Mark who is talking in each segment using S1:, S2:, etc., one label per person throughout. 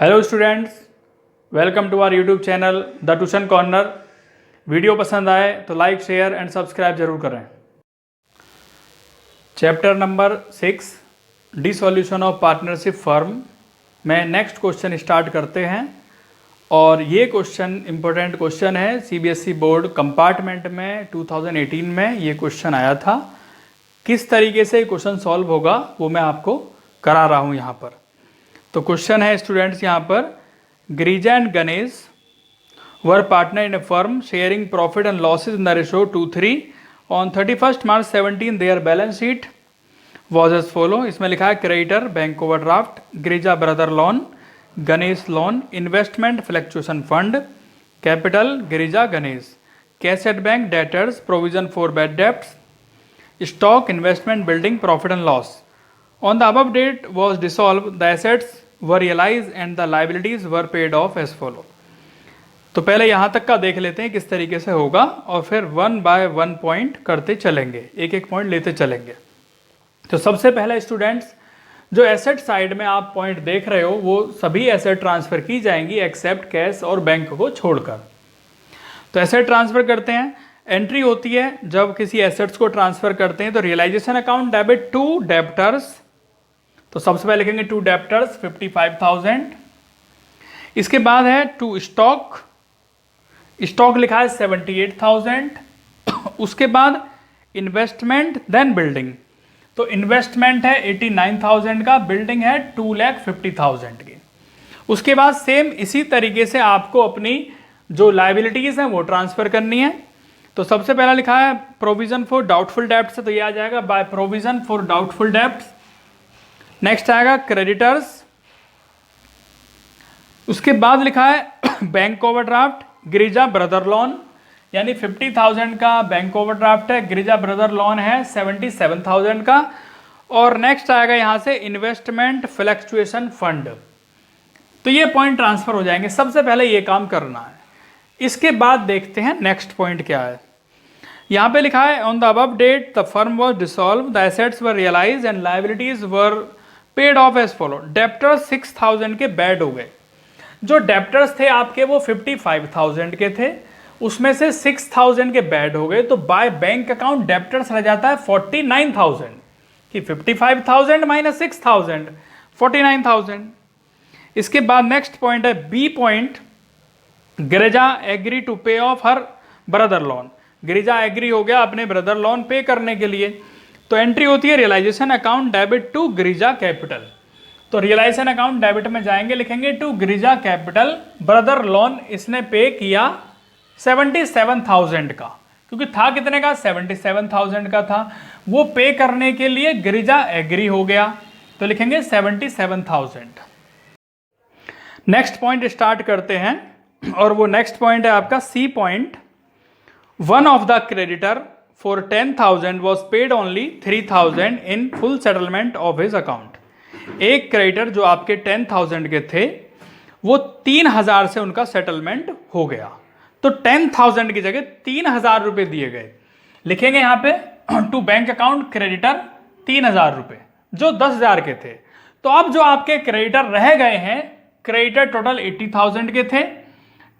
S1: Hello students, welcome to our YouTube channel the tuition corner. Video पसंद आए तो like share and subscribe जरूर करें। Chapter number 6 dissolution of partnership firm में next question start करते हैं। और ये क्वेश्चन इम्पोर्टेंट क्वेश्चन है, सीबीएसई बोर्ड कंपार्टमेंट में 2018 में ये क्वेश्चन आया था। किस तरीके से क्वेश्चन सॉल्व होगा वो मैं आपको करा रहा हूँ यहाँ पर। तो क्वेश्चन है स्टूडेंट्स यहाँ पर, Girija and Ganesh were partner in a firm sharing profit and losses in the ratio 2:3 on 31 March 17 their balance sheet was as follow. इसमें लिखा है creditor bank overdraft, Girija brother loan, Ganesh loan, investment fluctuation fund, capital Girija Ganesh, cash at bank, debtors, provision for bad debts, stock, investment, building, profit and loss. On the above date was dissolved, the assets were realized and the liabilities were paid off as follow। तो पहले यहाँ तक का देख लेते हैं किस तरीके से होगा और फिर 1 बाय 1 पॉइंट करते चलेंगे, एक एक पॉइंट लेते चलेंगे। तो सबसे पहले स्टूडेंट्स, जो एसेट साइड में आप पॉइंट देख रहे हो वो सभी एसेट ट्रांसफर की जाएंगी एक्सेप्ट कैश और बैंक को छोड़कर। तो एसेट ट्रांसफर करते हैं। एंट्री होती है जब किसी एसेट्स को ट्रांसफर करते हैं तो realisation account debit to debtors. तो सबसे पहले लिखेंगे टू डेब्टर्स 55,000। इसके बाद है टू स्टॉक, स्टॉक लिखा है 78,000। उसके बाद इन्वेस्टमेंट देन बिल्डिंग, तो इन्वेस्टमेंट है 89,000 का, बिल्डिंग है 2,50,000 की। उसके बाद सेम इसी तरीके से आपको अपनी जो लाइबिलिटीज हैं वो ट्रांसफर करनी है। तो सबसे पहला लिखा है प्रोविजन फॉर डाउटफुल डेब्ट्स, तो ये आ जाएगा by provision for doubtful debts. Next आएगा क्रेडिटर्स। उसके बाद लिखा है bank overdraft, Girija brother loan, यानी 50,000 का बैंक ओवरड्राफ्ट है, गिरिजा ब्रदर लोन है 77,000 का। और नेक्स्ट आएगा यहां से इन्वेस्टमेंट फ्लक्चुएशन फंड। तो ये पॉइंट ट्रांसफर हो जाएंगे, सबसे पहले ये काम करना है। इसके बाद देखते हैं नेक्स्ट पॉइंट क्या है। यहां पे लिखा है on the above date the firm was dissolve, the assets were realised and liabilities were paid off as follow. Debtors 6,000 के बैड हो गए। जो डेप्टर्स थे आपके वो 55,000 के थे, उसमें से 6,000 के बैड हो गए। तो बाय बैंक अकाउंट डेप्टर्स रह जाता है 49,000 कि 55,000 माइनस 6,000 49,000। इसके बाद नेक्स्ट पॉइंट है B point, Girija agree to pay off her brother loan. Girija agree हो गया अपने ब्रदर लोन पे करने के लिए। तो एंट्री होती है realisation account debit to Girija capital. तो रियलाइजेशन अकाउंट डेबिट में जाएंगे, लिखेंगे to Girija capital, brother loan इसने पे किया 77,000 का, क्योंकि था कितने का 77,000 का था, वो पे करने के लिए गिरिजा एग्री हो गया। तो लिखेंगे 77,000। नेक्स्ट पॉइंट स्टार्ट करते हैं और वो नेक्स्ट पॉइंट है आपका C point. One of the creditor for 10,000 was paid only 3,000 in full settlement of his account। एक क्रेडिटर जो आपके 10,000 के थे वो 3,000 से उनका सेटलमेंट हो गया। तो 10,000 की जगह 3,000 रुपए दिए गए। लिखेंगे यहाँ पे टू बैंक अकाउंट क्रेडिटर 3,000 रुपए जो 10,000 के थे। तो अब जो आपके क्रेडिटर रह गए हैं, क्रेडिटर टोटल 80,000 के थे,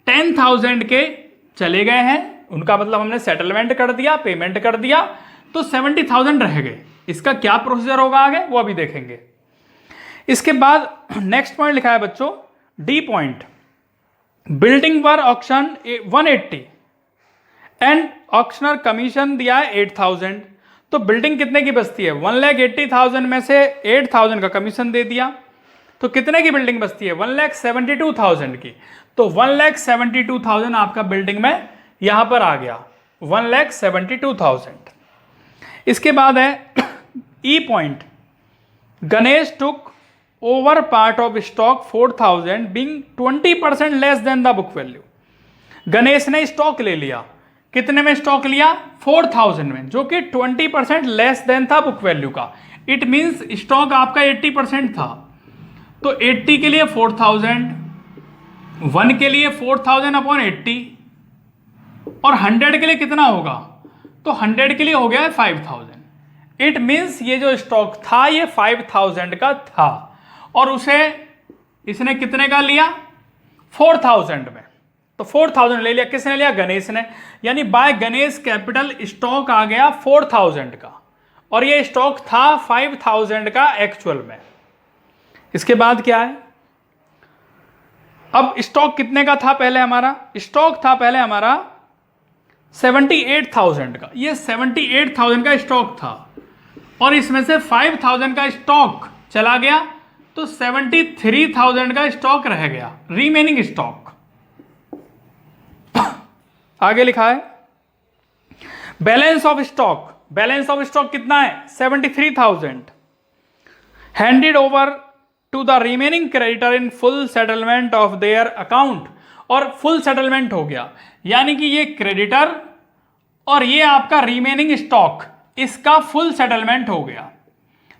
S1: 10,000 के चले गए हैं, उनका मतलब हमने सेटलमेंट कर दिया, पेमेंट कर दिया, तो 70,000 रह गए। इसका क्या प्रोसीजर होगा आगे वो अभी देखेंगे। इसके बाद नेक्स्ट पॉइंट लिखा है बच्चों डी पॉइंट, बिल्डिंग पर ऑक्शन 180 एंड ऑक्शनर कमीशन दिया है 8,000। तो बिल्डिंग कितने की बचती है 1,80,000 में से 8,000 का कमीशन दे दिया, तो कितने की बिल्डिंग बचती है 1,72,000 की। तो 1,72,000 आपका बिल्डिंग में यहां पर आ गया 1,72,000। इसके बाद है ई point, Ganesh took over part of stock 4,000 being 20% less than the book value. Ganesh ने स्टॉक ले लिया, कितने में स्टॉक लिया 4,000 में, जो कि 20% लेस देन था बुक वैल्यू का। इट मींस स्टॉक आपका 80% था, तो 80 के लिए 4,000, 1 के लिए 4,000 अपॉन 80 और 100 के लिए कितना होगा, तो 100 के लिए हो गया है 5,000। इट मीन्स ये जो स्टॉक था ये 5,000 का था और उसे इसने कितने का लिया? 4000 में। तो 4000 ले लिया, किसने लिया? गणेश ने। यानी बाय गणेश कैपिटल स्टॉक आ गया 4000 का, और ये स्टॉक था 5000 का एक्चुअल में। इसके बाद क्या है? अब स्टॉक कितने का था पहले हमारा? स्टॉक था पहले हमारा 78,000 का। ये 78,000 का स्टॉक था, और इसमें से 5,000 का स्टॉक चला गया, तो 73,000 का स्टॉक रह गया, रिमेनिंग स्टॉक। आगे लिखा है balance of stock. Balance of stock कितना है? 73,000 handed over to the remaining creditor in full settlement of their account. और फुल सेटलमेंट हो गया, यानी कि ये क्रेडिटर और ये आपका रिमेनिंग स्टॉक, इसका फुल सेटलमेंट हो गया।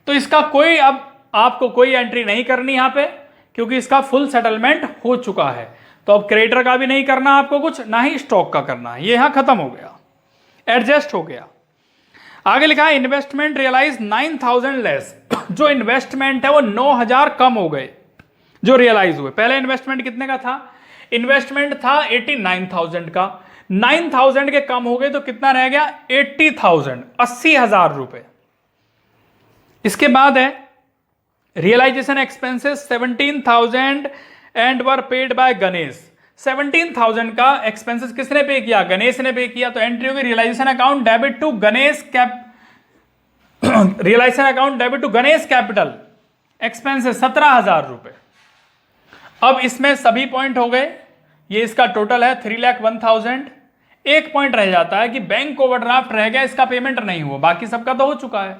S1: तो इसका कोई, अब आपको कोई एंट्री नहीं करनी यहां पे, क्योंकि इसका फुल सेटलमेंट हो चुका है। तो अब क्रेडिटर का भी नहीं करना आपको कुछ, ना ही स्टॉक का करना है, ये यहां खत्म हो गया, एडजस्ट हो गया। आगे लिखा है इन्वेस्टमेंट रियलाइज 9,000 लेस। जो इन्वेस्टमेंट है वो 9,000 कम हो गए जो रियलाइज हुए। पहले इन्वेस्टमेंट कितने का था? इन्वेस्टमेंट था 89,000 का, 9,000 के कम हो गए तो कितना रह गया? 80,000, 80,000 रुपए। इसके बाद है realisation expenses 17,000 and were paid by Ganesh. 17,000 का एक्सपेंसेस किसने पे किया? गणेश ने पे किया। तो एंट्री होगी realisation account debit to Ganesh realisation account debit to Ganesh capital expenses 17,000 रुपए। अब इसमें सभी पॉइंट हो गए, ये इसका टोटल है 3,01,000। एक पॉइंट रह जाता है कि बैंक ओवरड्राफ्ट रह गया, इसका पेमेंट नहीं हुआ, बाकी सबका तो हो चुका है।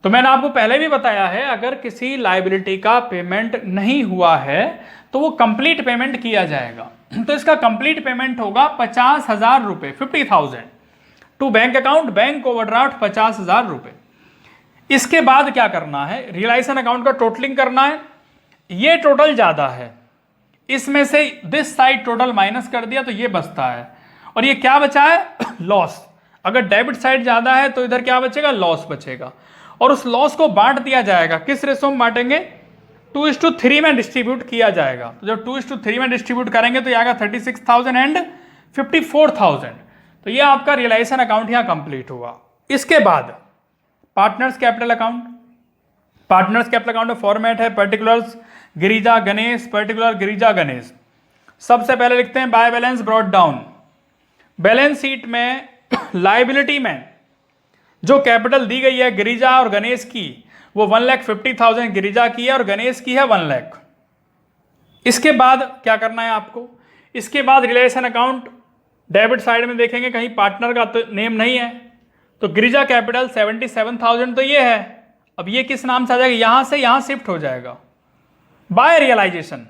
S1: तो मैंने आपको पहले भी बताया है, अगर किसी लायबिलिटी का पेमेंट नहीं हुआ है तो वो कंप्लीट पेमेंट किया जाएगा। तो इसका कंप्लीट पेमेंट होगा 50,000 रुपए, 50,000 to bank account, bank overdraft 50,000 रुपए। इसके बाद क्या करना है? रियलाइजेशन अकाउंट का टोटलिंग करना है। ये टोटल ज्यादा है, इसमें से दिस साइड टोटल माइनस कर दिया तो ये बचता है, और ये क्या बचा है? लॉस। अगर डेबिट साइड ज्यादा है तो इधर क्या बचेगा? लॉस बचेगा। और उस लॉस को बांट दिया जाएगा, किस रेशो में बांटेंगे? 2:3 में डिस्ट्रीब्यूट किया जाएगा। तो जब 2:3 में डिस्ट्रीब्यूट करेंगे तो ये आएगा 36,000 एंड 54,000। तो ये आपका रियलाइजेशन अकाउंट यहां कंप्लीट हुआ। इसके बाद partners capital account. Partners capital account में फॉर्मेट है पर्टिकुलर्स गिरिजा गणेश, पर्टिकुलर गिरिजा गणेश। सबसे पहले लिखते हैं by balance brought down. Balance sheet में लायबिलिटी में जो कैपिटल दी गई है गिरिजा और गणेश की, वो 1,50,000 गिरिजा की है और गणेश की है 1 लाख। इसके बाद क्या करना है आपको? इसके बाद रिलेशन अकाउंट डेबिट साइड में देखेंगे कहीं पार्टनर का तो नेम नहीं है, तो गिरिजा कैपिटल 77,000 तो ये है। अब ये किस नाम से आ जाएगा? यहां से यहां शिफ्ट हो जाएगा बाय रियलाइजेशन,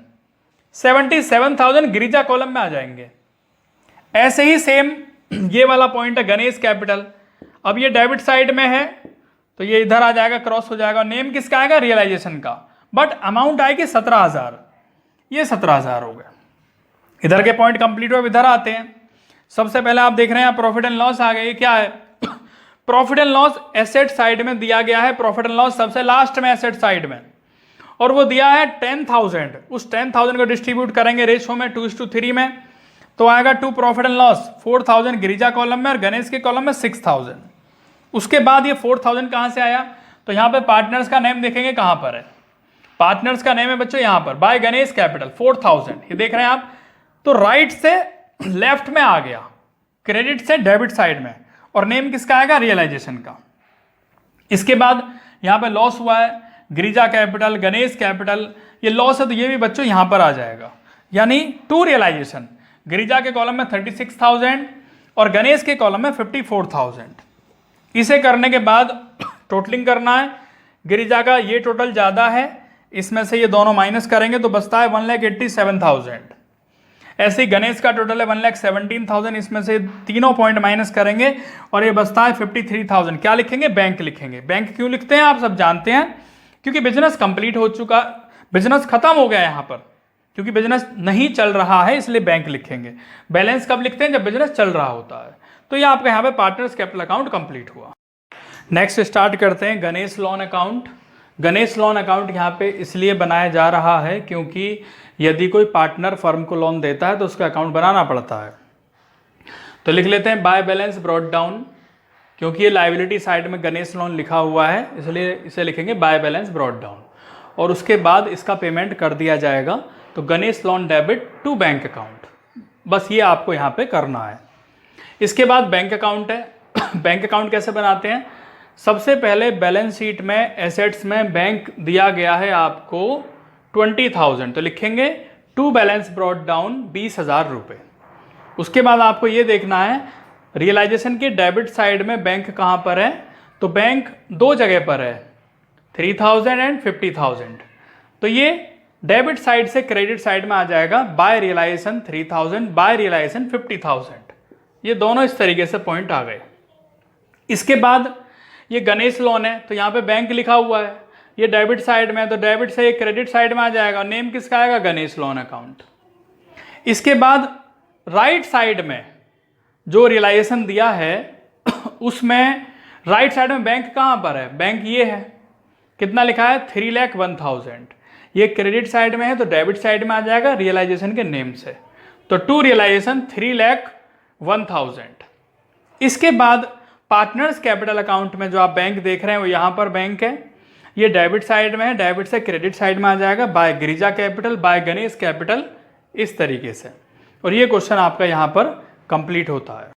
S1: 77,000 गिरिजा कॉलम में आ जाएंगे। ऐसे ही सेम ये वाला पॉइंट है गणेश कैपिटल। अब ये डेबिट साइड में है तो ये इधर आ जाएगा, क्रॉस हो जाएगा। नेम किसका आएगा? रियलाइजेशन का, बट अमाउंट आएगी 17,000, ये 17,000 हो गया। इधर के पॉइंट कंप्लीट हुए, इधर आते हैं। सबसे पहले आप देख रहे हैं प्रॉफिट एंड लॉस आ गए। ये क्या है? Profit and loss asset side में दिया गया है। प्रॉफिट एंड लॉस सबसे लास्ट में एसेट साइड में, और वो दिया है 10,000। उस 10,000 को डिस्ट्रीब्यूट करेंगे रेशो में 2:3 में, तो आएगा to profit and loss 4,000 Girija column में और गणेश के कॉलम में 6,000। उसके बाद ये 4,000 कहां से आया? तो यहां पे पार्टनर्स का नेम देखेंगे कहां पर है। पार्टनर्स का नेम है बच्चों यहां पर, बाय गणेश कैपिटल 4,000। ये देख रहे हैं आप, तो राइट से लेफ्ट में आ गया, क्रेडिट से डेबिट साइड में, और नेम किसका आएगा? रियलाइजेशन का। इसके बाद यहां पे लॉस हुआ है गिरिजा कैपिटल, गणेश कैपिटल, ये लॉस है तो ये भी बच्चों यहां पर आ जाएगा, यानी टू रियलाइजेशन। गिरिजा के कॉलम में 36,000 और गणेश के कॉलम में 54,000। इसे करने के बाद टोटलिंग करना है। गिरिजा का ये टोटल ज्यादा है, इसमें से ये दोनों माइनस करेंगे तो बचता है 1,87,000। ऐसे ही गणेश का टोटल है 1,17,000, इसमें से तीनों पॉइंट माइनस करेंगे और ये बचता है 53,000। क्या लिखेंगे? बैंक लिखेंगे। बैंक क्यों लिखते हैं आप सब जानते हैं, क्योंकि बिजनेस कंप्लीट हो चुका, बिजनेस खत्म हो गया यहाँ पर, क्योंकि बिजनेस नहीं चल रहा है इसलिए बैंक लिखेंगे। बैलेंस कब लिखते हैं? जब बिजनेस चल रहा होता है। तो ये आपका यहाँ पे पार्टनर्स कैपिटल अकाउंट कंप्लीट हुआ। नेक्स्ट स्टार्ट करते हैं Ganesh loan account. Ganesh loan account यहाँ पे इसलिए बनाया जा रहा है क्योंकि यदि कोई पार्टनर फर्म को लोन देता है तो उसका अकाउंट बनाना पड़ता है। तो लिख लेते हैं बाय बैलेंस ब्रॉट डाउन, क्योंकि ये लायबिलिटी साइड में गणेश लोन लिखा हुआ है इसलिए इसे लिखेंगे बाय बैलेंस ब्रॉट डाउन, और उसके बाद इसका पेमेंट कर दिया जाएगा। तो Ganesh loan debit to bank account, बस ये आपको यहाँ पे करना है। इसके बाद बैंक अकाउंट है। बैंक अकाउंट कैसे बनाते हैं? सबसे पहले बैलेंस शीट में एसेट्स में बैंक दिया गया है आपको 20,000, तो लिखेंगे टू बैलेंस ब्रॉट डाउन 20,000 रुपये। उसके बाद आपको ये देखना है रियलाइजेशन के डेबिट साइड में बैंक कहाँ पर है, तो बैंक दो जगह पर है, 3,000 एंड 50,000। तो ये डेबिट साइड से क्रेडिट साइड में आ जाएगा बाय रियलाइजेशन 3,000 बाय रियलाइजेशन 50,000। ये दोनों इस तरीके से पॉइंट आ गए। इसके बाद ये गणेश लोन है तो यहाँ पे बैंक लिखा हुआ है, ये डेबिट साइड में है तो डेबिट से ये क्रेडिट साइड में आ जाएगा, नेम किसका आएगा? Ganesh loan account. इसके बाद राइट साइड में जो रियलाइजेशन दिया है उसमें राइट साइड में बैंक कहाँ पर है? बैंक ये है, कितना लिखा है? 3,01,000। ये क्रेडिट साइड में है तो डेबिट साइड में आ जाएगा रियलाइजेशन के नेम से, तो टू रियलाइजेशन 3,01,000। इसके बाद पार्टनर्स कैपिटल अकाउंट में जो आप बैंक देख रहे हैं वो यहाँ पर बैंक है, ये डेबिट साइड में है, डेबिट से क्रेडिट साइड में आ जाएगा by Girija capital by Ganesh capital, इस तरीके से। और ये क्वेश्चन आपका यहाँ पर कंप्लीट होता है।